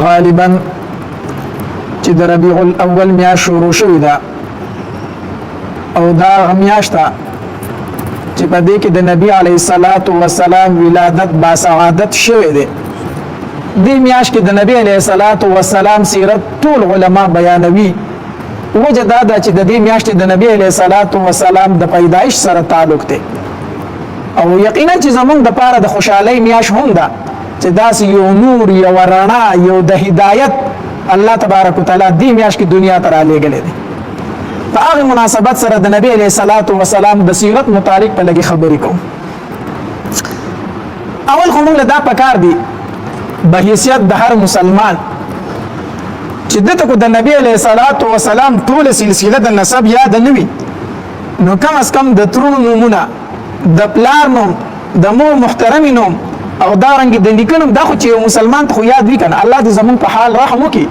غالبا چې د ربيع الاول میاشت شروع شوې ده او دا میاشت چې په دې کې د نبی علیه الصلاۃ والسلام ولادت با سعادت شوې ده. دې میاشت کې د نبی علیه الصلاۃ والسلام سیرت ټول علما بیانوي. وجه دا ده چې د دې میاشت د نبی علیه الصلاۃ والسلام د پیدایش سره تعلق دی او یقینا چې زمونږ د پاره د خوشحالۍ میاشت هم ده چې داس یو نور یو رڼا یو د هدایت الله تبارک وتعالى دې میاشت کې دنیا ته را لېږلې ده. په هغه مناسبت سره د نبی علیه الصلاۃ والسلام د سیرت متعلق په لګي خبرې کوم. اول خو موږ دا پکار دي به حیثیت د هر مسلمان چې دته کو د نبی علیه الصلاۃ والسلام ټول سلسله د نسب یاد نه وي نو کم از کم د ترونو نومونه د پلار نوم د مور محترم نوم او دا رنګ د نیکنوم دا خو چې مسلمان خو یاد وی کنه. الله دې زمون په حال رحم وکي.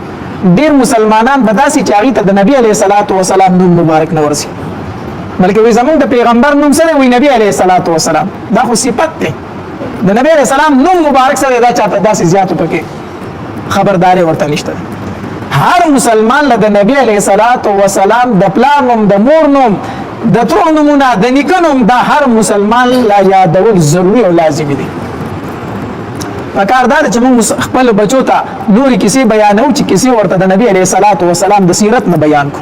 ډیر مسلمانان بداسي چاغي ته د نبی علیه الصلاۃ والسلام نوم مبارک نه ورسي بلکې وي زمون د پیغمبر نوم سره وي نبی علیه الصلاۃ والسلام دا خو صفت ده د نبی علیه السلام نوم مبارک سره دا چاته داسې زیاتو پکې خبرداري ورته نشته. هر مسلمان له د نبی علیه الصلاۃ والسلام د پلار نوم د مور نوم د ترونو نومونه د نیکنوم دا هر مسلمان لا یادول ضروري او لازمي دي. پکار دا چې موږ خپل بچو ته نوري کیسې بیانو چې کیسې ورته د نبی علیه الصلاۃ والسلام د سیرت نه بیان کو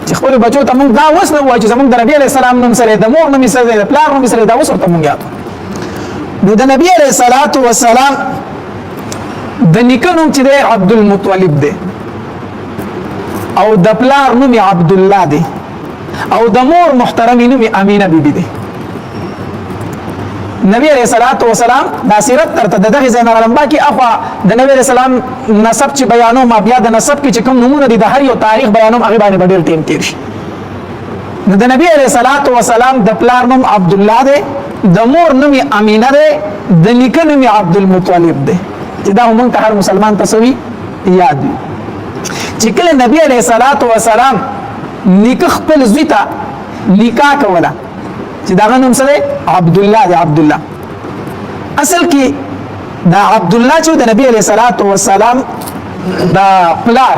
چې خپل بچو ته موږ دا وس نه وایو چې زموږ د نبی علیه السلام نوم سره د مور نوم سره د پلار نوم سره دا وس ورته موږ یاد. نو د نبی علیه الصلاۃ والسلام د نیکنوم چې د عبد المطلب دی او د پلار نوم عبد الله دی او د مور محترم نوم امینه بیبي دی. نبی علیہ الصلوۃ والسلام دا سیرت ترته دغه ځای نه لمبا کې اخوا د نبی علیہ السلام نسب چې بیانو ما بیا د نسب کې چې کوم نمونه دي د هر یو تاریخ بیانوم هغه باندې ډېر ټیم تیر شي. نو د نبی علیہ الصلوۃ والسلام د پلار نوم عبد الله دی د مور نوم امینه دی د نیکه نوم عبد المطلب دی چې دا موږ ته هر مسلمان تسوي یاد وي چې کله نبی علیہ الصلوۃ والسلام نیکه خپل زوی ته نکاح کوله چې دا غنوم سره عبد الله دی. عبد الله اصل کې دا عبد الله چې د نبی علیہ الصلوۃ والسلام دا پلار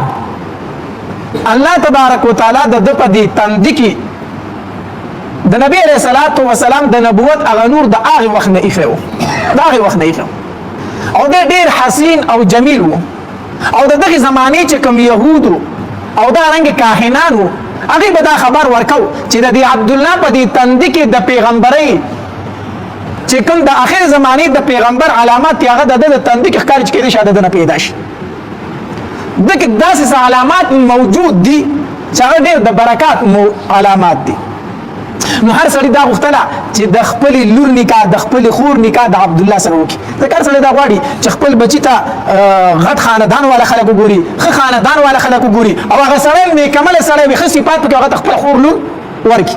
الله تبارک وتعالى د په دې تند کې د نبی علیہ الصلوۃ والسلام د نبوت هغه نور د هغه وخت نه ایښو دا هغه وخت نه ایښو او د ډیر حسین او جمیل وو او دغه زمانه چې کوم يهودو او دا رنګ کاهنانو هغه به دا خبر ورکاو چې د عبد الله په دې تند کې د پیغمبري چې کوم د اخر زمانه د پیغمبر علامات هغه د تند کې ښکار چې کېږي شاده نه پیدا شي. دغه داسې علامات موجود دي چې هغه ډېر د برکات علامات دي. نو هر سړی دا غوښتله چې د خپل لور نکاح د خپل خور نکاح د عبد الله سره وکړي. ځکه هر سړی دا غواړي چې خپل بچی ته غټ خاندان والا خلک وګوري ښه خاندان والا خلک وګوري او هغه سړی نیکمل سړی وي ښه صفات پکې هغه خپل خور لور ورکړي.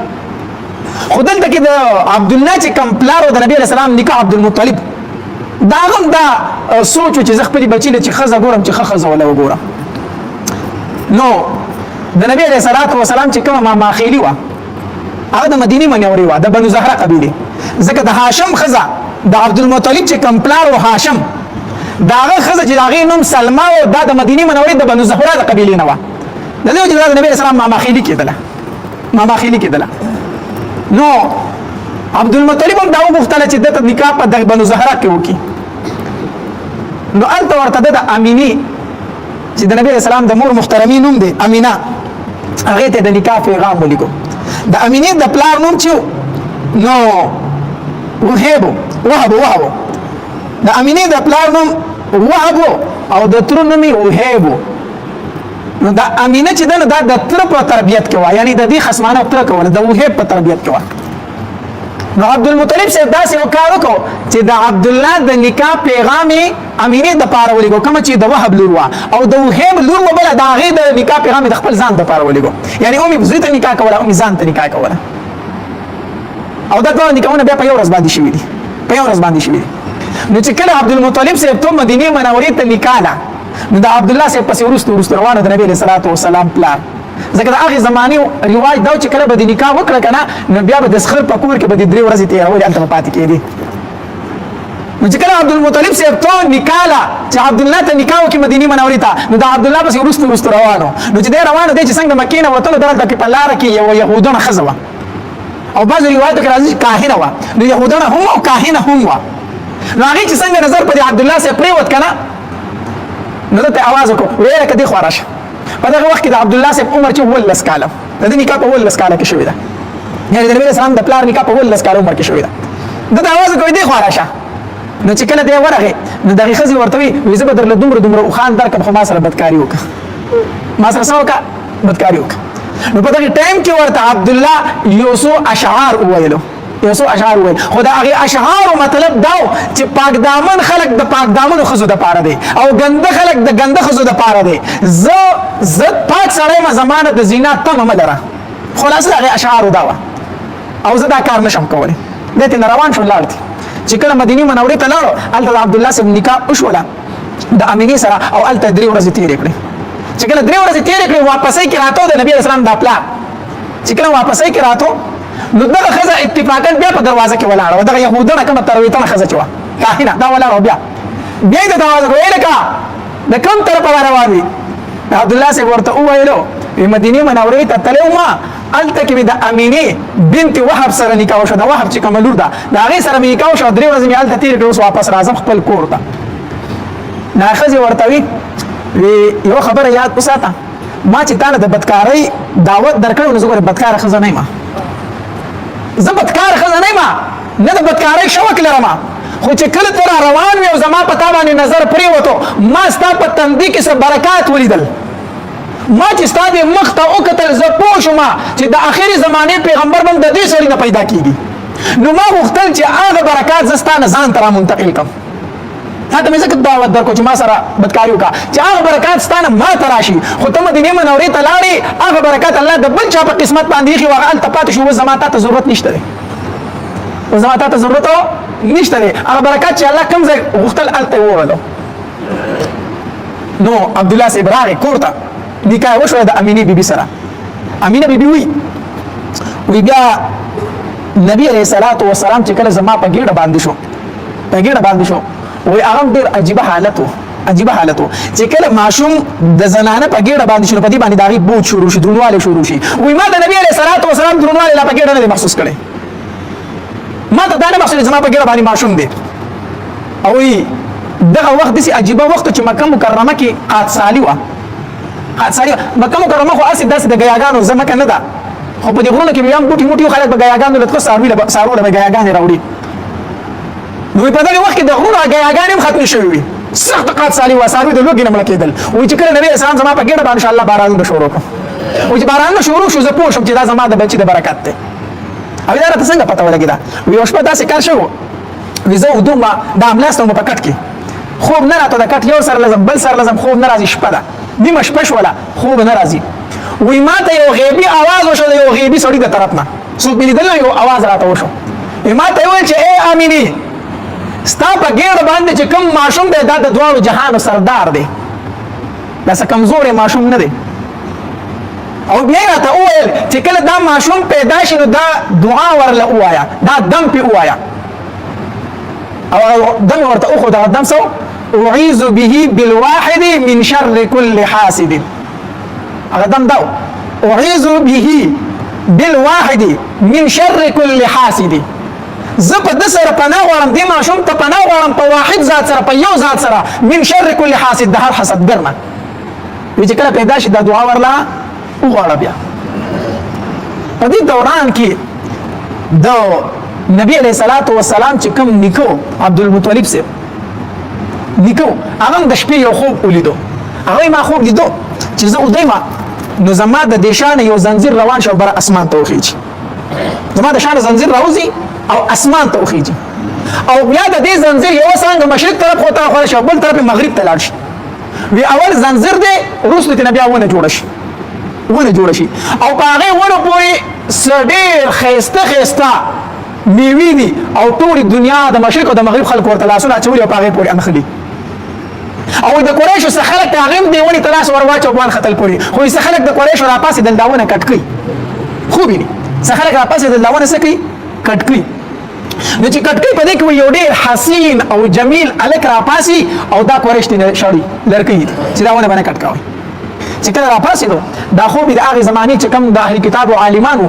خو دلته کې د عبد الله چې کوم پلار د نبی علیه السلام نکاح عبد المطلب دا هم دا سوچ چې زه خپل بچی له چې ښځه ګورم چې ښه ښځه ولا وګورم. نو د نبی علیه السلام چې کومه ماماخیلي وه هغه د مدینه منورې وه د بنو زهره قبیله ځکه د هاشم ښځه د عبد المطلب چې کوم پلار و هاشم دا هغه ښځه چې د هغې نوم سلمه و دا د مدینې منورې د بنو زهره د قبیلې نه وه. د دې وجې د نبي علیه السلام ماماخیلي کېدله. نو عبد المطلب هم دا وغوښتله چې دته نکاح په د بنو زهره کې وکړي. نو هلته ورته د امینې چې د نبي علیه السلام د مور محترمي نوم دی امینه هغې ته د نکاح پیغام ولیکو. د امینې د پلار نوم چې نو وهب د امینې د پلار نوم وهب او د تر نوم وهب. نو د امینه چې دا د تر په تربیت کې و یعنی د دې خصمانه تر کوله د وهب په تربیت کې و. نو عبد المطلب صاحب داسې وکړ چې د عبد الله د نکاح پیغام امینې د پاره ولګو کوم چې د وهب لور و او د وهب لور وبل د هغه د نکاح پیغام د خپل ځان د پاره ولګو یعنی اومي زوی ته نکاح کوله اومي ځان ته نکاح کوله او دا ټول نکاحونه بیا په یو ورځ باندې شوي دي نو چې کله عبد المطلب صاحب ته مدینه منورې ته نکاح ده نو د عبد الله صاحب پسې ورسته روانه د نبی صلی الله علیه وسلم پلان ځکه د هغه زمانه رواج دا چې کله به د نکاح وکړه کنه نو بیا به د سخر په کور کې به د 3 ورځې تیرول انت پاتې کېدی نو چې کله عبدالمطلب صاحب ته نکاله چې عبدالله ته نکاح وکړي مدینې منورې ته نو د عبدالله پسې وروسته روانو نو چې دی روانو دی چې څنګه د مکې نه وتلو دلته کې په لاره کې یوه یهودونه ښځه وه او بعضو روایتو کې راځي چې کاهنه وه نو یهودونه هم او کاهنه هم وه نو هغې چې څنګه نظر په دې عبدالله صاحب پرېوت که نه نو دته یې اواز وکړو ویې لکه دې خوا راشه په دغه وخت کې د عبدالله صاحب عمر چې 18 کاله د دې نکاح په 18 کاله کې شوې ده یعنې د نبي اسلام د پلار نکاح په 18 کاله عمر کې شوې ده دته اواز وکړو دې خوا راشه نو چې کله دی ورغې نو دغې ښځې ورته وي زه به درله دومره اوښان درکړم خو ما سره بدکاري وکړه ما سره څه وکړه بدکاري وکړه نو په دغې ټایم کې ورته عبدالله یو څو اشعار وویلو یو څو اشعار وویل خو د هغې اشعارو مطلب دا و چې پاکدامن خلک د پاکدامنو ښځو دپاره دی او ګنده خلک د ګنده ښځو دپاره دی زه پاک سړی یم زما نه د زینا تمه مه لره خلاصه د هغې اشعارو دا وه او زه دا کار نشم کولی دی ترې نه روان شو لاړ دي چې کله مدینې منورې ته لاړو هلته د عبدالله صاحب نکاح وشوله د امینې سره او هلته 3 ورځې تېرې کړې چې کله 3 ورځې تېرې کړې واپسۍ کې راتو د نبي اسلام دا پلار چې کله واپسۍ کې راتو نو دغه ښځه اتفاقا بیا په دروازه کې ولاړه وه دغه یهودنه کومه ترویتنه ښځه چې وه کاهنه دا ولاړه بیا یې د دروازه کې ویې لکه د کوم طرفه را روان وي عبدالله صاحب ورته وویلو مدینې منورې ته تللی وم هلته کې مې د امینې بنت وهب سره نکاح وشوه د وهب چې کومه لور ده د هغې سره مې نکاح وشوه 3 ورځې مې هلته تېرې کړې اوس واپس راځم خپل کور ته نو ښځې ورته وي یوه خبره یاد وساته ما چې تا له د بدکارۍ دعوت درکړی نو زه ګورې بدکاره ښځه نه یم زه بدکاره ښځه نه یم نه د بدکارۍ شوق لرم خو چې کله ته را روان وې او زما په تا باندې نظر پرېوتو ما ستا په تندي کې څه برکات ولیدل ما چې ستا دې مخ ته وکتل زه پوه شوم چې د آخرې زمانې پیغمبر به د دې سړي نه پیدا کېږي نو ما غوښتل چې هغه برکات زه ستا نه ځان ته را منتقل کړم تا ته مې ځکه دعوت درکړو چې ما سره بدکاري وکړه چې هغه برکات ستا نه ما ته راشي خو ته مدینې منورې ته لاړې هغه برکات الله د بل چا په قسمت باندې ایښي وو هغه هلته پاتې شو اوس زما تا ته ضرورت نشته دی اوس زما تا ته ضرورت نشته دی هغه برکات چې الله کوم ځای غوښتل هلته یې ووړلو نو عبدالله صاحب راغی کور ته نکاح وشوه د امینې بیبي سره امینه بیبي وی بیا نبی علیه الصلاة والسلام چې کله زما په ګېډه باندې شو وی هغه ډېر عجیبه حالت و چې کله ماشوم د زنانه په ګېډه باندې شي نو په دې باندې د هغې بود شروع شي دروندوالی شروع شي وی ما د نبي علیه الصلاة والسلام دروندوالی لا په ګېډه نه دی محسوس کړی ما ته دا نه محسوس زما په ګېډه باندې ماشوم دی او وی دغه وخت داسې عجیبه وخت چې مکه مکرمه کې قادسالي وه مکه مکرمه خو هسې داسې د ګیاګانو ځمکه نه ده خو په دې غرونو کې بیا هم بوټي موټي خلک به ګیاګانو له څارو له به ګیاګانې راوړي نو په دغه وخت کې د غرونو ګیاګانې هم ختمې شوې وي سخت قادسالي وه څاروي د لوږې نه مړه کېدل وایي چې کله نبي اسلام زما په ګېډه باندې انشاءالله بارانونه شروع کړم وایي چې بارانونه شروع شو زه پوه شم چې دا زما د بچي د برکت دی او دا راته څنګه پته ولګېده وایي یوه شپه داسې کار شوی وایي زه اردو ما دا هملاستم په کټ کې خوب نه راته د کټ یو سر لزم بل سر لزم خوب نه راځي شپه ده نیمه شپه شوله خوب نه راځي وایي ما ته یو غیبي اواز وشو د یو غیبي سړي د طرف نه څوک مې لیدلی یو اواز راته وشو ما ته یې وویل چې ای امینې ستا په ګېډه باندې چې کوم ماشوم دی دا د دواړو جهانو سردار دی داسې کمزوری ماشوم نه دی او بیا یې راته وویل چې کله دا ماشوم پیدا شي نو دا دعا ورله ووایه دا دم پې ووایه او دم یې ورته وښود هغه دم څه اعیذ به بالواحد من شر كل حاسد هغه دم دا اعیذ به بالواحد من شر كل حاسد زه په ده سره پناه غواړم دې ماشوم ته پناه غواړم په واحد ذات سره په یو ذات سره من شر کل حاسد د هر حسدګر نه وایي چې کله پیدا شي دا دعا ورله وغواړه بیا په دې دوران کې د نبی علیه الصلاة والسلام چې کوم نیکه عبدالمطلب صاحب نیکه هغه هم د شپې یو خوب ولیدو هغه ما خوب لیدو چې زه ودیمه نو زما د دې شانه یو زنځیر روان شو بره اسمان ته وخیږي زما د شانه زنځیر راوځي او اسمان ته وخیږي او بیا د دې زنځیر یوه څانګه مشرق طرف خوا ته راخوره شي او بل طرف یې مغرب ته لاړ شي وی اول زنځیر دی وروسته ترې نه بیا ونه جوړه شي او په هغې ونو پورې څه ډېر ښایسته میوې دي او ټولې دنیا د مشرق او د مغرب خلک ورته لاسونه اچولي او په هغې پورې انښلي او د قریشو څه خلک د هغې هم دې ونې ته لاس ور واچو وان ختل پورې خو څه خلک د قریشو راپاسېدل دا ونه کټ کوي خوب ویني څه خلک راپاسېدل دا ونه څه کوي کټ کوي نو چې کټکۍ په دې کې یو ډېر حسین او جمیل الک راپاسي او دا کورشتي نه شړی لړکې چې دا ونه باندې کټکاوي چې کله راپاسي نو دا خو به د هغه زمانه چې کم د اهل کتاب او عالمانو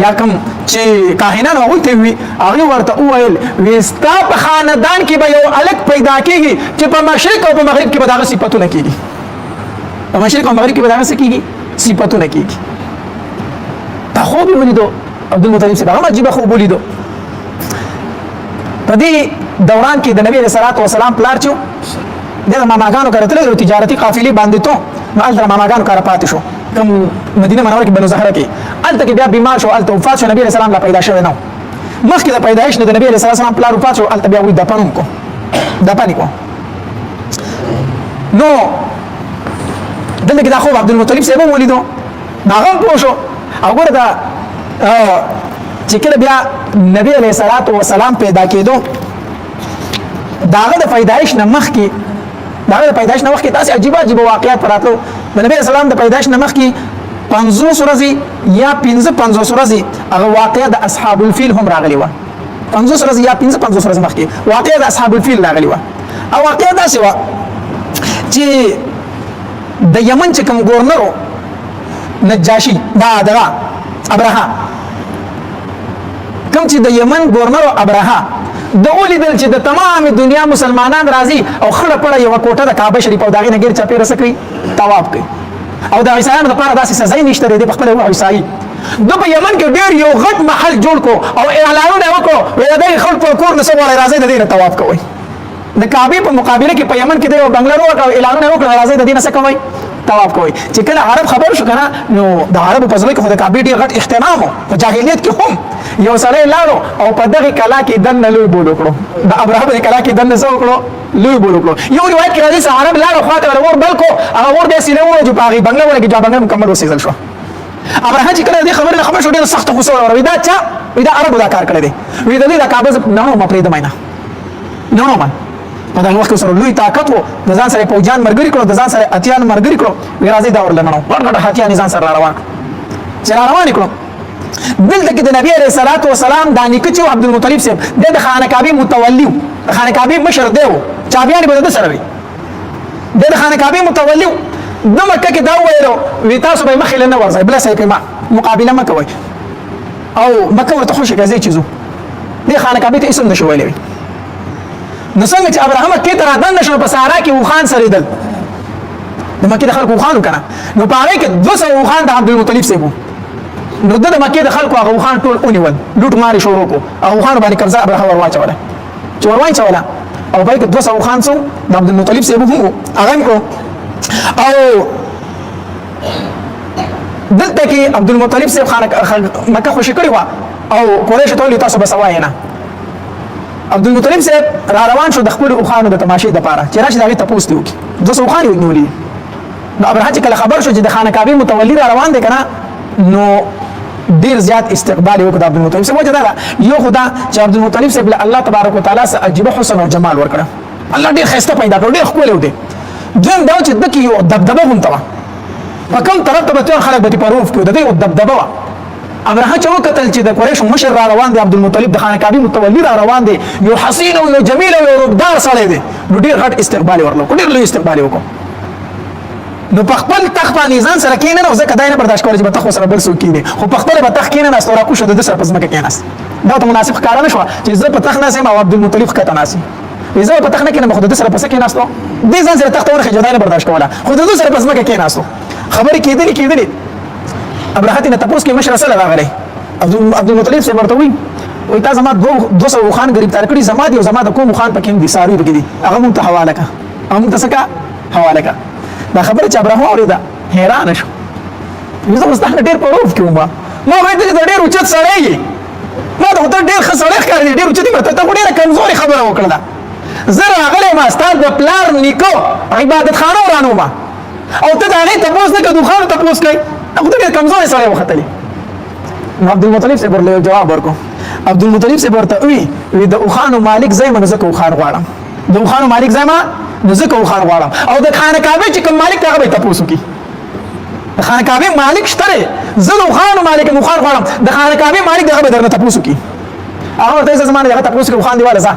یا کم چې کاهنان هغه ته وی هغه ورته وویل وستا په خاندان کې به یو الک پیدا کیږي چې په مشرق او په مغرب کې به دغه صفاتونه کیږي په مشرق او مغرب کې به دغه کیږي صفاتونه کیږي دا خو به ولیدو عبدالمطلب صاحب هغه عجیب خو ولیدو په دې دوران کې د نبی رسول الله والسلام پلار چو د ماماګانو کارتل تجارتي قافلې باندې ته نو الته ماماګانو کار پاتې شو کوم مدینه منوره کې بنو زهره کې الته کې بیا بیمار شو الته وفات شو نبی رسول الله پیدا شوی نو مخکې د پیدایش نه د نبی رسول الله پلار وفات شو الته بیا وې د پنوم کو د پانی کو نو دلته کې دا خو عبدالمطلب صاحب ولیدو هغه پوه شو او ګوره دا چې کله بیا نبی علیه الصلاۃ والسلام پیدا کېدو داغه د پیدایش نه مخکې داسې عجیب واقعات راتلو د نبی اسلام د پیدایش نه مخکې 50 ورځې یا 55 ورځې هغه واقعه د اصحاب الفیل هم راغلی و 50 ورځې یا 55 ورځې مخکې واقعه د اصحاب الفیل راغلی و او واقعه داسې و چې د یمن چې کوم گورنر نجاشي دا دغه ابرها کوم چې د یمن گورنر ابرها د اولیدل چې د تمام دنیا مسلمانان راځي او خړه پړه یو کوټه د کعبه شریف او داغه نګر چپی رسکري طواف کوي او د عیسایانو لپاره داسې سزا نشته د خپل عیسائی د په یمن کې ډیر یو غټ محل جوړ کو او اعلانونه وکړو وای د خلکو کور نه سوال راځي د دې طواف کوي د کعبه په مقابله کې په یمن کې د یو بنگلورو وکړو اعلانونه وکړو راځي د دې نه څه کوي طواف کوي چې کله عرب خبر شو کنه نو د عربو په ځل کې د کعبه ډیر غټ احترام په جاهلیت کې هم یو سړی لاړو او په دغه کلا کې دن لوی بولو کړو د ابراهیم په کلا کې دن زو کړو لوی بولو کړو یو روایت کې راځي چې عرب لاړو خواته ور بلکو هغه ور دې سینه وره چې باغی بنگله ورګه جواب مکمل وسیدل شو ابراهیم چې کله دې خبر شو ډیر سخت غوسه ورو دا چا دا عربو دا کار کړی دی وی د دې د کعبه نه نو مپرې د مینه نو ما په دغه وخت سره لوی طاقت وو د ځان سره پوجان مرګري کړو د ځان سره اتیان مرګري کړو وی راځي دا ورلنو ورګه هاتیان ځان سره روان کړو دلته کې د نبی عليه الصلاه والسلام د نیکچو عبدالمطلب صاحب د خانه کعبه متولی د خانه کعبه مشر دی چابيان به د سره وي د خانه کعبه متولی د مکه کې دا وایو وی تاسو به مخې لنه ورځي بل څه کوي مقابله مکه وای او مکه ورته خوشی کوي چیزو د خانه کعبه ته اسم نشو ویلې نو څنګه چې ابراهیم کې تر دن نشو په سارا کې وخان سره دل د مکه د خلکو وخانو کنه نو په هغه کې 200 وخان د عبدالمطلب صاحب نو د مکه د خلکو هغه وخان ټول اونیول لوټ ماري شروع کو او وخان باندې قبضه ابراهیم ورواچوله چې ورواچوله او باید 200 وخان سو د عبدالمطلب صاحب هم هغه کو او دلته کې عبدالمطلب صاحب مکه خوشی کړی و او قریش ټول تاسو بسوای نه عبدالمطلب صاحب را روان شو د خپل وخانو د تماشې د پاره چې راشي دغه تاسو ته وکي 200 وخان یې نولې نو ابراهیم چې کله خبر شو چې د خانه کعبه متولی را روان دي کنه نو ډیر زیات استقبال وکړ د عبدالمطلب صاحب وجه دا یو خدا چې عبدالمطلب صاحب الله تبارک وتعالى سره عجیب حسن او جمال ورکړه الله ډیر خسته پیدا کړ ډیر خپل ودی ځم دا چې دکی یو دبدبه هم توا په کوم طرف ته به خلک به پروف کړو د دې دبدبه ابراهیم چې وکتل چې د قریش مشر را روان دی عبدالمطلب د خانه کعبه متولی را روان دی یو حسین او یو جمیل او یو ربدار سره دی نو ډیر غټ استقبال ورلو ډیر لوی استقبال وکړو نو په خپل تخ باندې ځان سره کینې نو ځکه دای نه برداشت کول چې په تخ سره بل څوک کینې خو په خپل په تخ کینې نه ستوره کو شو د سر په ځمکه کیناس دا ته مناسب کار نه شو چې زه په تخ نه سم او عبدالمطلب کته ناسي زه په تخ نه کینې خو د سر په سکه ناستو دې ځان سره تخ ته ورخه جدا نه برداشت کوله خو د سر په ځمکه کیناستو خبرې کېدلې ابراهیم ته تاسو کې مشر سره راغلی عبدالمطلب سے ورته وي وای تا زما 200 وخان غریب تر کړي زما دی او زما د کوم وخان پکې دي ساری پکې دي هغه مونږ ته حواله کا هغه مونږ ته څه حواله کا دا خبره چې ابراهیم اوریدا حیران شو زه مستحنه ډیر پروف کوم ما وایي ته ډیر اوچت سړی ما ته ډیر خسړی ښکاري ډیر اوچت مرته ته ډیر کمزوري خبره وکړه زه راغلی ما ستاسو د پلار نیکو عبادت خانه ورانو ما او ته دا غي تاسو نه کدو خانه تاسو کوي هغه ډیر کمزوري سړی وختلی عبدالمطلب سے ورله جواب ورکو عبدالمطلب سے ورته وی د اوخانو مالک زما زکه اوخان غواړم د اوخانو مالک زما زکه اوخان غواړم او د خانه کعبه چې کوم مالک هغه به تاسو کی د خانه کعبه مالک شته زه د اوخانو مالک اوخان غواړم د خانه کعبه مالک هغه به درنه تاسو کی هغه ته زمانه هغه تاسو کو خان دیواله ځه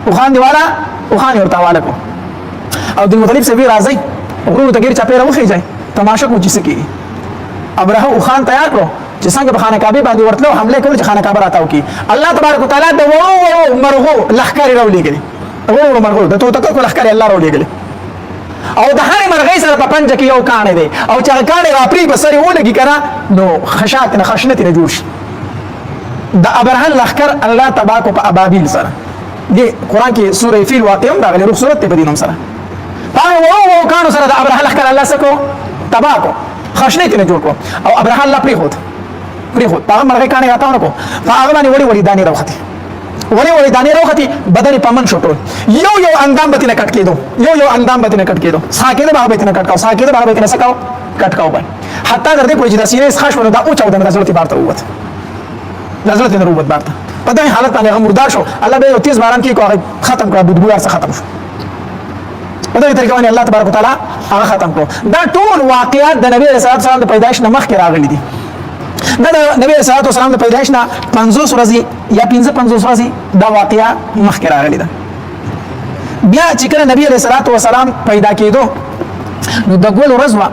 او خان دیواله او خان ورته حواله کو عبد المطلب سبي راځي ورو ته غیر چا پیره وخی ځای تماشا کو چې سکی ابراهیم او خان تیار کړو چې څنګه په خانه کعبه باندې ورتلو حمله کول چې خانه کعبه راتاو کی الله تبارک وتعالى د وو مرغو لخر راولېګل وو مرغو د تو تک لخر الله راولېګل او د هر مرغې سره په پنځه کې یو کانه دی او چې کانه راپری بسري ولګي کنه نو خشات نه خشنت نه جوړ شي د ابراهیم لخر الله تبارک په ابابیل سره دی قران کې سوره فیل واقع هم راغلی روح سورته په دینم سره هغه وو کانو سره د ابراهیم لخر الله سکو تباکو خشنت نه جوړ کو او ابراهیم الله پری هوت هغه مرغې کانه راته ونکو هغه باندې وړي دانی راوخته وړي دانی راوخته بدن پمن شوټول یو اندام به نه کټ کېدو یو اندام به نه کټ کېدو ساکه به به نه کټ کاو ساکه به به نه سکاو کټ کاو باندې حتی درته کوی چې د سینې ښه شونه دا او چاو د نظرت بارته ووت نظرت نه ووت بارته په دې حالت باندې هغه مردار شو الله به یو تیز باران کې کوه ختم کړ بدبو ارڅ ختم شو په دې طریقه باندې الله تبارک وتعالى هغه ختم کړو دا ټول واقعات د نبی رسول الله د پیدایش نه مخکې راغلي دي دا د نبی صلی الله علیه وسلم د پیدایش نه 50 ورځې یا 55 ورځې دا واقعیا مخکې راغلی ده بیا چې کله نبی علیه الصلاۃ والسلام پیدا کېدو نو د ګول ورځ وا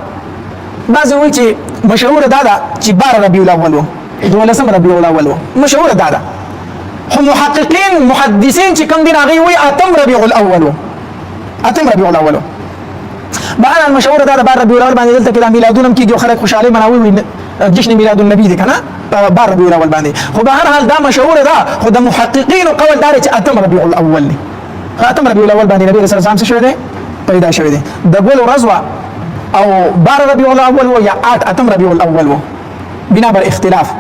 بعضې وایي چې مشهور دا ده چې 12 ربیع الاول و 12 ربیع الاول و مشهور دا ده خو محققین محدثین چې کوم دین هغه وایي 8 ربیع الاول و 8 ربیع الاول بهر المشهور دا ده 12 ربیع الاول باندې دلته کې میلادونه کېږي خلک خوشاله مناوي جشن میلاد النبی دی کنه بار ربیع الاول باندې خو به هر حال دا مشهور ده خو د محققین قول دار چې 8 ربیع الاول دی 8 ربیع الاول باندې نبی رسول الله شوی دی پیدا شوی دی د ګل ورځ او بار ربیع الاول و یا 8 ربیع الاول و بنا بر اختلاف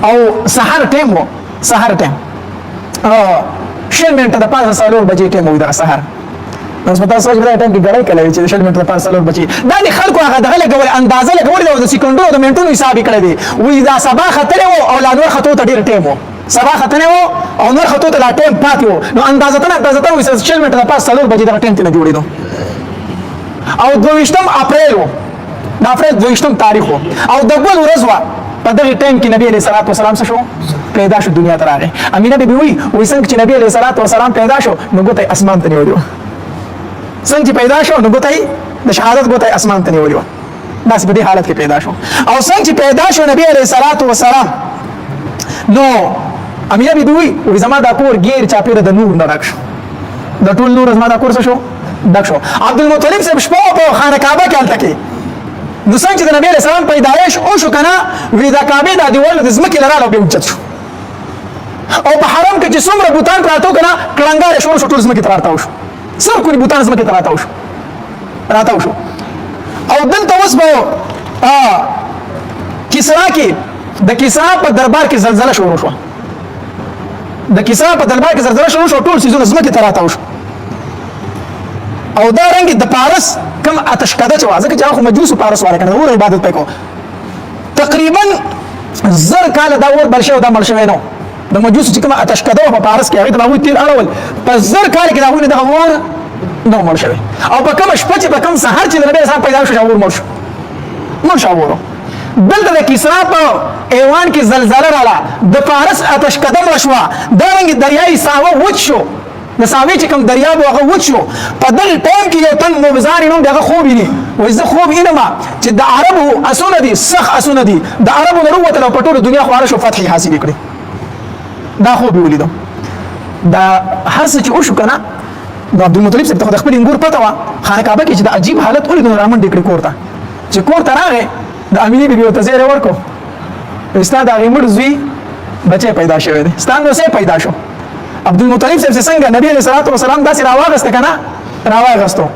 او سحر ټیم و سحر ټیم شل منټه د 5 بجې ټیم و د سحر نو سپتا سوچ به ټیم کې غړای کړي چې شل منټه د 5 بجې دا د خلکو هغه دغه لګول اندازه لګول د سکندو د منټونو حساب کړی دی وې دا سبا خطر او لا نور خطو ته ډیر ټیم و سبا خطر او نور خطو ته لا ټیم پاتې و نو اندازه وې شل منټه د 5 بجې د ټیم ته جوړېدو او 22 اپریل و د اپریل 22 تاریخ و او د ګل ورځ و په دغه ټیم کې نبی علیه الصلاۃ والسلام څه شو پیدا شو دنیا ته راغی امینه بیبي وی څنګه چې نبی علیه الصلاۃ والسلام پیدا شو نو ګوتې اسمان ته نیولیو څنګه پیدا شو نو ګوتې د شهادت ګوتې اسمان ته نیولیو بس په دې حالت کې پیدا شو او څنګه چې پیدا شو نبی علیه الصلاۃ والسلام نو امینه بیبي وی زما د کور غیر چاپیره د نور نه ډک شو د ټول نور زما د کور څه شو ډک شو عبد المطلب صاحب شپه په خانه کعبه کې الته کې نو څنګه چې د نبی علیه السلام پیدایش او شو کنه وی د کعبه د دیوال د ځمکې لراله به اوچت شو او په حرم کې چې څومره بوتان پراته کنه کلنګار شو ټول ځمکې ته راټاو شو سر کوی بوتان ځمکې ته راټاو شو او دلته اوس به کسرا کې د کسرا په دربار کې زلزلہ شروع شو د کسرا په دربار کې زلزلہ شروع شو ټول سيزونه ځمکې ته راټاو شو او دا رنګ د پارس کم آتش کده چې وازه کې چې خو مجوس پارس واره کنه ور عبادت پکو تقریبا زر کال دا ور بلشه دا مرشه نو د مجوس چې کوم آتش کده په پارس کې هغه د باوی تیر اړول په زر کال کې دا ونه د ور نو مرشه او په کوم شپه چې په کوم سحر چې د نبی صاحب پیدا شو ور مرشه ورو دلته د کسرا په ایوان کې زلزلہ رااله د پارس آتش کده مرشوا دا رنګ دریای ساوه وچ شو د ساوی چې کوم دریاب هغه وچ شو په دغه ټایم کې یو تن مبزار نوم دغه خوب ویني وای زه خوب اینما چې د عربو اسونه دي سخ اسونه دي د عربو نروت له پټول دنیا خواره شو فتح حاصل کړي دا خوب ولیدو دا هر څه چې وشو کنه د عبد المطلب څخه د خپل انګور پته وا خانه کعبه کې چې د عجیب حالت ولیدو رامن ډکړي کوړه چې کوړه راغې د امینه بیبي ته زیره ورکو استاد هغه مړ زوی بچي پیدا شوی دی ستانو سه پیدا شو عبد المطلب څنګه نبی علیہ الصلوۃ والسلام داسې راواغسته کنه راواغستو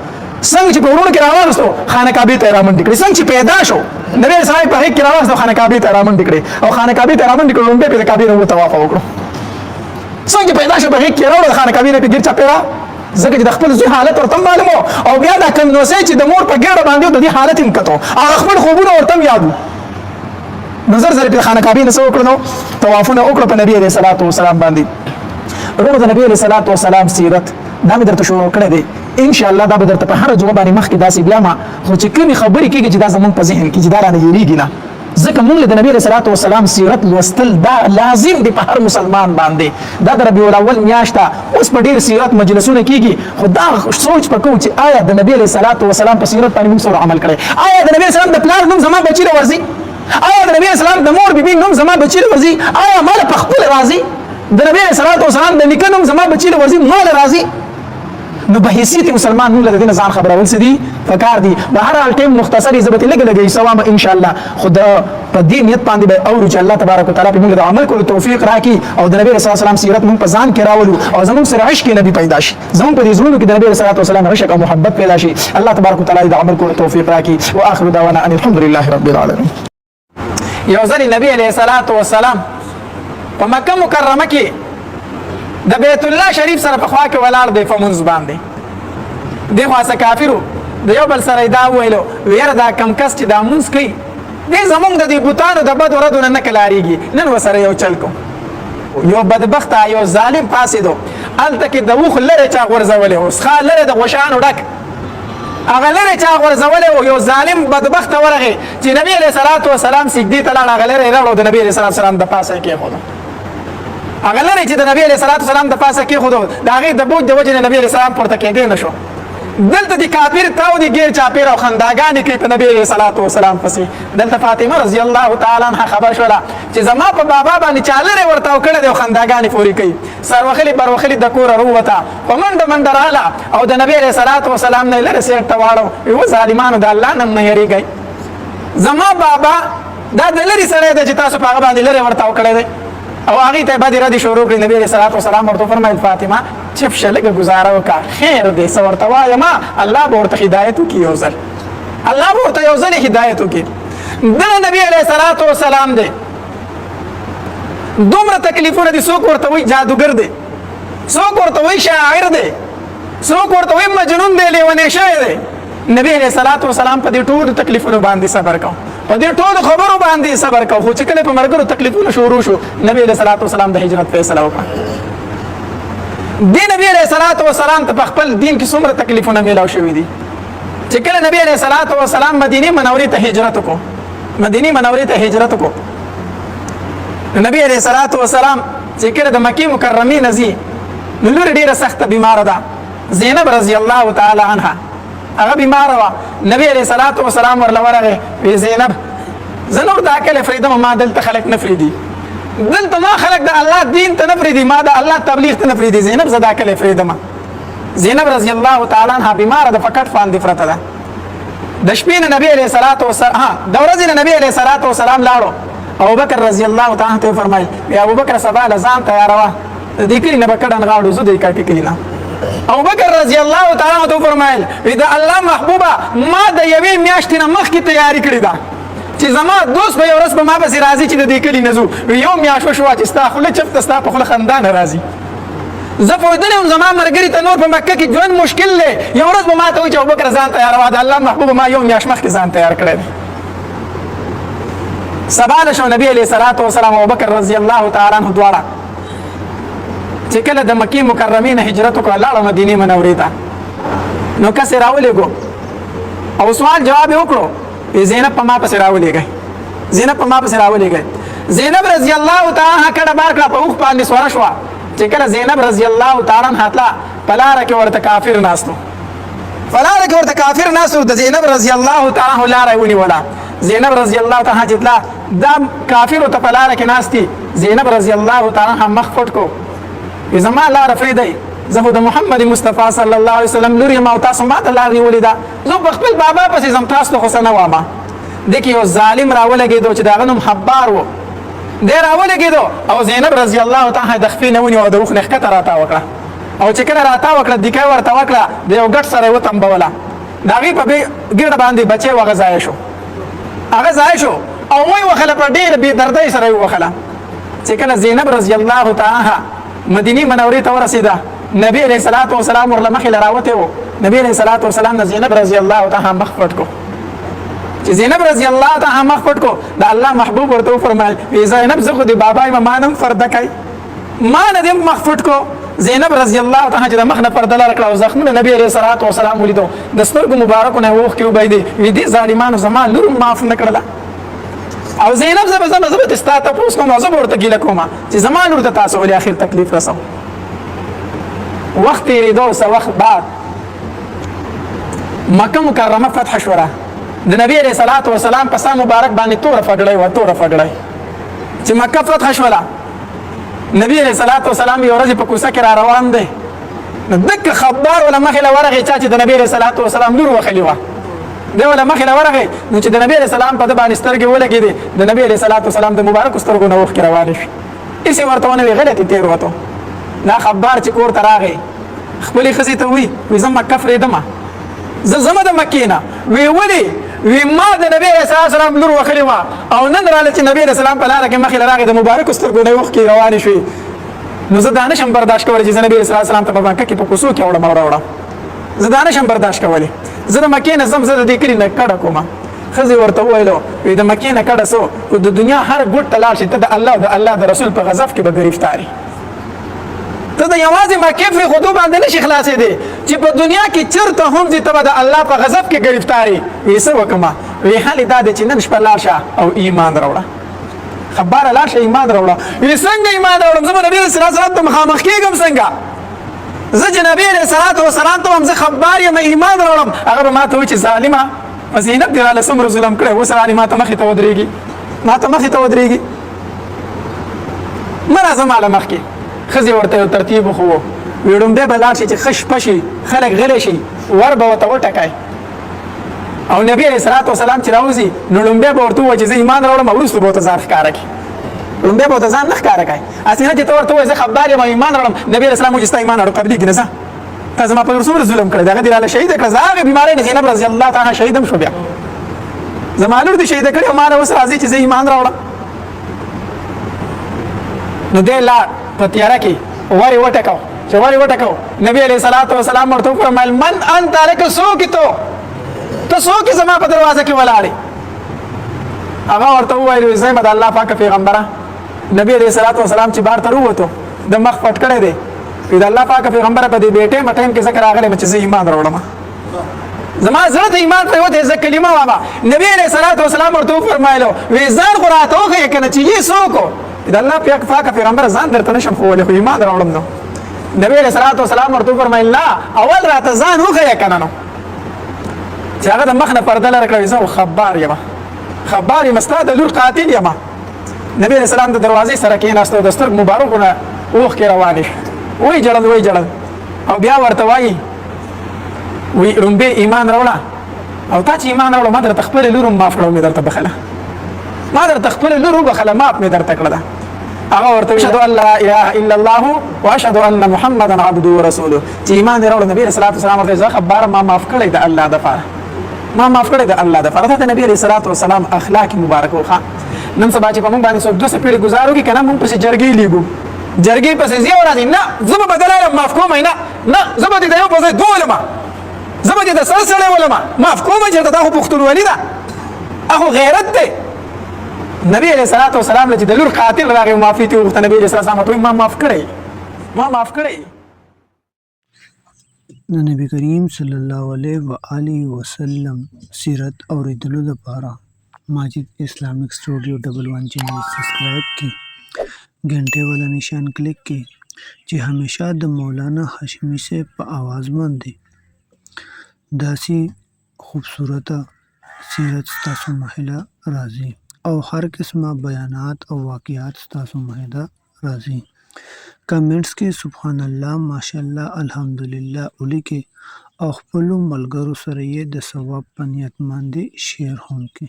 څنګه چې په ورونو کې راواغستو خانه کعبه ته رامن ډکړي څنګه چې پیدا شو نبی علیہ السلام په هیڅ کې راواغستو خانه کعبه ته رامن ډکړي او خانه کعبه ته رامن ډکړي لومبه په کعبه ورو طواف وکړو څنګه پیدا شو په هیڅ کې راوړل خانه کعبه په ګیر چاپیرا ځکه چې د خپل ځای حالت ورته معلومو او بیا دا کوم نو چې د مور په ګیره باندې د دې حالت هم کتو هغه خپل خوبونه ورته یادو نظر زری په خانه کعبه نه سو کړو طوافونه وکړو په نبی علیہ الصلوۃ والسلام باندې روغ د نبی علیہ الصلوۃ والسلام سیرت دا مې درته شروع کړی دی ان شاء الله دا به درته په هر جواب باندې مخکې داسې بیا ما خو چې کومې خبرې کېږي چې دا زمونږ په ذهن کې چې دا رانه یېرېږي نه ځکه موږ د نبی رسول الله والسلام سیرت لوستل دا لازم دی په هر مسلمان باندې. دا د ربیع الاول میاشت اوس په ډیر سیرت مجلسونه کیږي، خو دا سوچ پکو چې آیا د نبی رسول الله والسلام په سیرت باندې موږ سره عمل کړی؟ آیا د نبی رسول الله د پلار نوم زما بچی له ورځي؟ آیا د نبی رسول الله د مور بیبي نوم زما بچی له ورځي؟ آیا مال په خپل راضي؟ د نبی رسول الله والسلام د نیکه نوم زما بچی له ورځي مال راضي؟ نو به حیثیت مسلمان موږ له دې ځان خبرول څه دي پکار دي. به هر حال ټیم مختصری زبط لګي سوام ان شاء الله. خدا په دې نیت باندې به او چې الله تبارک وتعالى په موږ د عمل کولو توفیق راکړي او د نبی رسول الله سلام سیرت موږ په ځان کې راولو او زموږ سره عشق نبی پیدا شي، زموږ په دې زړونو کې د نبی رسول الله سلام عشق او محبت پیدا شي. الله تبارک وتعالى د عمل کولو توفیق راکړي. واخر دعوانا ان الحمد لله رب العالمین. یو ځل نبی علیه الصلاۃ والسلام په مکه مکرمه کې د بیت الله شریف سره په خوا کې ولاړ دی په منځ باندې. دی خاصه کافرو د یو بل سره دا ویلو ویره دا کم کس چې دا مونږ کوي دی زمونږ د دې بوتانو د بد ورځو نه کلاریږي، نن وسره یو چل کو. یو بدبخت یو ظالم پاسېدو هلته کې د وخ لرې چا غورځولی و، څښا لرې د غوشانو ډک هغه لرې چا غورځولی و. یو ظالم بدبخت ورغی چې نبي علیه الصلاة والسلام سجدې ته لاړ، هغه لرې یې راوړو د نبي علیه الصلاة والسلام د پاسه یې کېښودو. هغه لرې چې د نبي علیه الصلاة والسلام د پاسه کېښودو د هغې د بوج د وجې نه نبي علیه السلام پورته کېدی نه شو. دلته د کافر تاو دي ګیر چاپیر او خنداګانې کوي په نبی علیه الصلاة والسلام پسې. دلته فاطمه رضی الله تعالی عنها خبر شوله چې زما په بابا باندې چا لرې ورته او کړی دی او خنداګانې پورې کوي. سروخلي بروخلي د کوره رووته په منډه منډه راغله او د نبی علیه الصلاة والسلام نه یې لرې سیټ ته واړو. ویې ظالمانو د الله نه نه یېرېږئ، زما بابا دا د لرې سړی دی چې تاسو په هغه باندې لرې ورته او کړی دی. او هغې ته یې بدې ردې شروع کړې. نبي علیه الصلاة والسلام ورته وفرمیل فاطمه چپ شه لږه ګزاره وکړه، خیر دی څه ورته وایمه، الله به ورته هدایت وکړي یو ځل، الله به ورته یو ځل هدایت وکړي. دغه نبي علیه الصلاة والسلام دی دومره تکلیفونه دي. څوک ورته وایي جادوګر دی، څوک ورته وایي شاعر دی، څوک ورته وایي مجنون دی، لیونی شوی دی. نبی علیه الصلاة والسلام په دې ټولو تکلیفونو باندې صبر کو، په دې ټولو خبرو باندې صبر کو. خو چې کله په ملګرو تکلیفونه شروع شو نبی علیه الصلاة والسلام د هجرت فیصله وکړه. دې نبی علیه الصلاة والسلام ته په خپل دین کې څومره تکلیفونه میلاو شوي دي چې کله نبی علیه الصلاة والسلام مدینې منورې ته هجرت وکړو، مدینې منورې ته هجرت وکړو. نبی علیه الصلاة والسلام چې کله د مکې مکرمې نه ځي نو لور ډېره سخته بیماره ده، زینب رضی الله تعالی عنها هغه بیماره وه. نبی علیه الصلاة والسلام ورله ورغی وی زینب زه نور دا کله فریدم، ما دلته خلک نه فریدي، دلته ما خلک د الله دین ته نه فریدي، ما د الله تبلیغ ته نه فریدي. زینب زه دا کله فریدم. زینب رضی الله تعالی عنها بیماره ده، په کټ باندې پرته ده. د شپې نه نبی علیه الصلاة والسلام د ورځې نه نبی علیه الصلاة والسلام لاړو. ابوبکر رضی الله تعالی عنه ته فرمایل یا ابوبکر سبا له ځان تیاروه، د دې کلي نه به کډن غاړو زه د کټې کلي نه. ابوبکر رضی الله تعالی عنه ته فرمایل د الله محبوبه ما د یوې میاشتې نه مخکې تیاری کړې ده چې زما دوست به یو ورځ په ما پسې راځي چې د دې کلي نه ځو. یو میاشت وشوه چې ستا خوله چپته ستا په خوله خندا نه راځي. زه پوهېدلی وم زما ملګري ته نور په مکه کې ژوند مشکل دی، یو ورځ به ما ته وایي چې ابوبکر ځان تیاروه، د الله محبوبه ما یو میاشت مخکې ځان تیار کړی دی. سبا نه شو نبي علیه الصلاة والسلام ابوبکر رضی الله تعالی عنه دواړه چې کله د مکې مکرمې نه هجرت وکړه لاړه مدینې منورې ته. نو کس یې راولېږو او سوال جواب یې وکړو زینب په ما پسې راولېږئ، زینب په ما پسې راولېږئ. زینب رضی الله تعالی عنها کډه بار کړه، په اوښ باندې سوره شوه. چې کله زینب رضی الله تعالی عنها تله په لاره کې ورته کافر ناستو، په لاره کې ورته کافر ناستو. د زینب رضی الله تعالی عنها لاره یې ونیوله. زینب رضی الله تعالی عنها چې تله دا کافرو ته په لاره کې ناست دي. زینب رضی الله تعالی عنها مخ پټ کو، زما لاره پرېږدئ، زه خو د محمد مصطفی صلی الله علیه وسلم لور یم او تاسو ما ته لار نیولې ده، زه په خپل بابا پسې ځم، تاسو ته خو څه نه وامه. دې کې یو ظالم راولګېدو چې د هغه نوم حبار و، دی راولګېدو او زینب رضی الله تعالی د خپې نه ونیو او د اوښ نه ښکته راتاو کړه. او چې کله راتاو کړه دیکه یې ورته وکړه، د یو ګټ سره یې وتمبوله، د هغې په ګېډه باندې بچی و هغه ضایع شو، هغه ضایع شو او ویې وخله په ډېره بې دردۍ سره یې ووخله. چې کله زینب رضی الله تعالی مدینې منورې ته ورسېده نبی علیه الصلاة والسلام ورله مخې له راوتی و. نبی علیه الصلاة والسلام د زینب رضی الله تعالی مخ پټ کو. چې زینب رضی الله تعالی مخ پټ کو د الله محبوب ورته وفرمایل وی زینب زه خو د بابا یم ما نه پرده کوي، ما نه دې مخ پټ کو. زینب رضی الله تعالی چې د مخ نه پرده لره کړه او زخمونه نبی علیه الصلاة والسلام ولیدو، د سترګو مبارکو نه یې اوښکې وبهېدې. وی دې ظالمانو زما لور معاف نه کړله، او زینب زبر ستا تپوس کوم او زه به ورته ګیله کوم چې زما لور ته تاسو ولې اخر تکلیف رسو. وخت تېرېدو څه وخت بعد مکه مکرمه فتح شوله. د نبی علیه صلات وسلام په سا مبارک باندې توره فګړی وه، توره فګړی چې مکه فتح شوله. نبی علیه صلات وسلام یو ورځ په کوڅه کې را روان دی، نو دک خبار ولا مخې له ورغی چا چې د نبی علیه صلات وسلام لور وخلي وه، دی ولا مخې له ورغی نو چې د نبی علیه سلام په ده باندې سترګې ولګېدې، د نبی علیه صلات وسلام د مبارکو سترګو نه اوښکې روانې شوې. هېڅ یې ورته ونه وی، غلطې تېر وته. دا خبار چې کور ته راغی خپلې ښځې ته وی زه مکه فرېدمه، زه ځمه د مکې نه. وی ولې؟ وی ما د نبی علیه صلات وسلام لور وخلې وه او نن راله چې نبی علیه سلام په لاره کې مخې له راغی د مبارکو سترګو نه اوښکې روانې شوې، نو زه دا نشم برداشت کولی چې زه نبی علیه صلات وسلام ته په مکه کې په کوڅو کې وړم او راوړم. زه دا نشم برداشت کولی، زه د مکې نه ځم، زه د دې کلي نه کډه کومه. ښځې ورته وویلو وی د مکې نه کډه سو خو د دنیا هر ګوټ ته لاړ شي ته د الله د رسول په غضب کې به ګرفتاري، ته د یوازې مکې پرېښودو باندې نشي خلاصېدی چې په دنیا کې چېرته هم ځې ته به د الله په غضب کې ګرفتاري. وی څه وکړمه؟ وی حالې دا دی چې نن شپه لاړ شه او ایمان راوړه، خبره لاړ شه ایمان راوړه. وی څنګه ایمان راوړم؟ زه به نبي علیه صلات وسلام ته مخامخ کېږم څنګه؟ زه چې نبی علیه صلات وسلام ته هم زه خبار یم ایمان راوړم، هغه به ما ته وایي چې ظالمه په زینب دې راله څومره ظلم کړی، اوس رانې ما ته مخې ته ودرېږي، ما ته مخې ته ودرېږي، مه راځه ماله مخکې. ښځې ورته یو ترتیب وښوو، وی ړومبی به لاړ شي چې ښه شپه شي، خلک غلی شي، ور به ورته وټکئ او نبی علیه صلات وسلام چې راوځي نو ړومبی به ورته ووایي چې زه ایمان راوړم او وروسته به ورته ځان ښکاره کړي. ړومبی به ورته ځان نه ښکاره کړي، هسې نه چې ته ورته ووایې زه خبار یم ایمان راوړم، نبي علیه السلام وایي چې ستا ایمان قبلېږي نه، ځه تا زما په لور څومره ظلم کړی دی، هغه دې راله شهیده کړه، زه هغې بیمارۍ نه زینب رضي الله تعالی شهیده هم شو، بیا زما لور دې شهیده کړې او ما نه اوس راځي چې زه ایمان راوړم. نو دی لاړ په تیاره کې ور یې وټکو، چې ور یې وټکو نبي علیه صلات وسلام ورته وفرمیل من انت لکه څوک یې ته څوک یې زما په دروازه کې ولاړې؟ هغه ورته وویل زه یم د الله پاکه پیغمبره. نبی علیه صلات وسلام چې بهر ته راووتو د مخ پټ کړی دی، وی د الله پاکه پیغمبره په دې بې ټایمه ټایم کې ځکه راغلی یم چې زه ایمان راوړم، زما زړه ته ایمان پرېوتی زه کلمه وامه. نبی علیه صلات وسلام ورته وفرمایلو وی ځان خو راته وښیه که نه چې یې څوک و؟ د الله پاکه پیغمبره ځان درته نشم ښوولی خو ایمان راوړم. نو نبی علیه صلات وسلام ورته وفرمیل نه اول راته ځان وښیه که نه، نو چې هغه د مخ نه پرده لره کړه، زه خبار یم، خبار یم، ستا د لور قاتل یم. نبی علیه السلام د دروازې سره کېناست او د سترګو مبارکو نه اوښکې روانې شوې، وایي ژړل او بیا ورته وایي وی ړومبی ایمان راوړه او تا چې ایمان راوړه ما درته خپلې لور هم معاف کړه او مې درته بخله، ما درته خپلې لور وبخله، معاف مې درته کړه ده. هغه ورته اشهد ان لا اله الا الله واشهد ان محمدا عبده ورسوله، چې ایمان دې راوړه. نبي علیه الصلاه والسلام ورته زه خبره ما معاف کړی د الله دپاره، ما معاف کړی د الله دپاره. دا د نبي علیه الصلاه والسلام اخلاق مبارک وخا. نن سبا چې په موږ باندې څوک 200 پیړۍ ګزار وکړي که نه موږ پسې جرګې لیږو، جرګې پسې ځي او راځي، نه زه به بدله یم معاف کوم یې نه زه به دې د یو په ځای دوه ولمه، زه به دې د سر سړی ولمه، معاف کوم یې چېرته دا خو پښتونولي ده، هغه غیرت دی. نبی علیه الصلاه والسلام چې د لور قاتل راغی معافي ترې وغوښته، نبي علیه الصلاه والسلام ورته ما معاف کړی، ما معاف کړی. د نبی کریم صلی الله علیه و آله وسلم سیرت اوریدلو لپاره ماجد اسلامک سټوډیو 11 چینل سبسکرایب کړئ، घंटे वाला निशान क्लिक کړئ چې همیشه د مولانا هاشمي صاحب په आवाज باندې داسې خوبصورته سیرت ستاسو مخې راځي او هر قسمه بیانات او واقعات ستاسو مخې راځي. کمنټس کې سبحان الله ماشاءالله الحمدلله ولیکئ او خپلو ملګرو سره یې د ثواب په نیت باندې شیر هم کړئ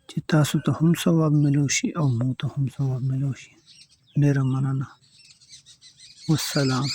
چې تاسو ته هم ثواب ملو شي او موږ ته هم ثواب ملو شي. ډېره مننه. والسلام.